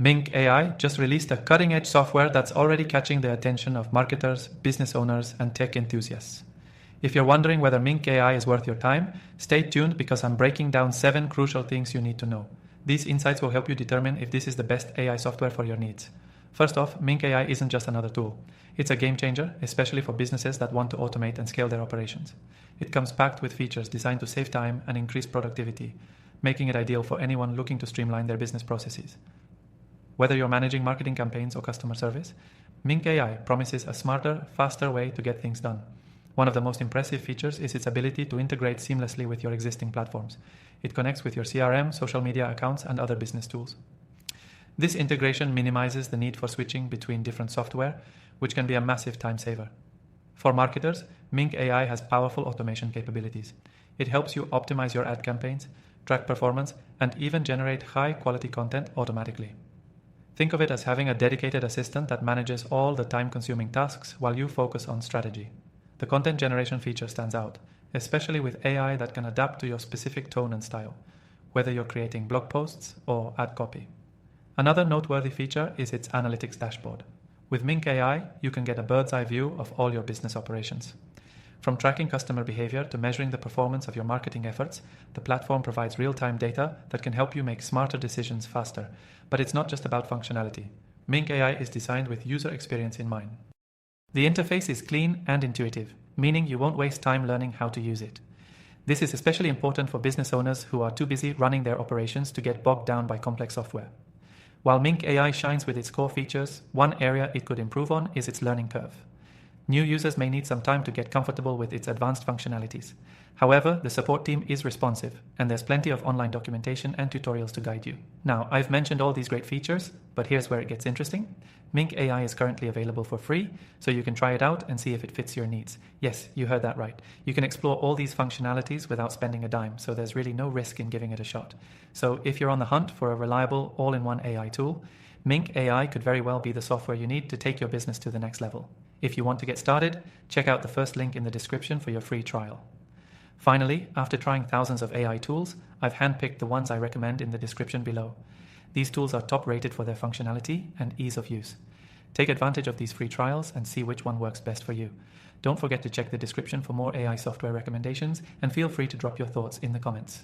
Mink AI just released a cutting-edge software that's already catching the attention of marketers, business owners, and tech enthusiasts. If you're wondering whether Mink AI is worth your time, stay tuned because I'm breaking down 7 crucial things you need to know. These insights will help you determine if this is the best AI software for your needs. First off, Mink AI isn't just another tool. It's a game changer, especially for businesses that want to automate and scale their operations. It comes packed with features designed to save time and increase productivity, making it ideal for anyone looking to streamline their business processes. Whether you're managing marketing campaigns or customer service, Mink AI promises a smarter, faster way to get things done. One of the most impressive features is its ability to integrate seamlessly with your existing platforms. It connects with your CRM, social media accounts, and other business tools. This integration minimizes the need for switching between different software, which can be a massive time saver. For marketers, Mink AI has powerful automation capabilities. It helps you optimize your ad campaigns, track performance, and even generate high-quality content automatically. Think of it as having a dedicated assistant that manages all the time-consuming tasks while you focus on strategy. The content generation feature stands out, especially with AI that can adapt to your specific tone and style, whether you're creating blog posts or ad copy. Another noteworthy feature is its analytics dashboard. With Mink AI, you can get a bird's-eye view of all your business operations. From tracking customer behavior to measuring the performance of your marketing efforts, the platform provides real-time data that can help you make smarter decisions faster. But it's not just about functionality. Mink AI is designed with user experience in mind. The interface is clean and intuitive, meaning you won't waste time learning how to use it. This is especially important for business owners who are too busy running their operations to get bogged down by complex software. While Mink AI shines with its core features, one area it could improve on is its learning curve. New users may need some time to get comfortable with its advanced functionalities. However, the support team is responsive, and there's plenty of online documentation and tutorials to guide you. Now, I've mentioned all these great features, but here's where it gets interesting. Mink AI is currently available for free, so you can try it out and see if it fits your needs. Yes, you heard that right. You can explore all these functionalities without spending a dime, so there's really no risk in giving it a shot. So if you're on the hunt for a reliable, all-in-one AI tool, Mink AI could very well be the software you need to take your business to the next level. If you want to get started, check out the first link in the description for your free trial. Finally, after trying thousands of AI tools, I've handpicked the ones I recommend in the description below. These tools are top rated for their functionality and ease of use. Take advantage of these free trials and see which one works best for you. Don't forget to check the description for more AI software recommendations, and feel free to drop your thoughts in the comments.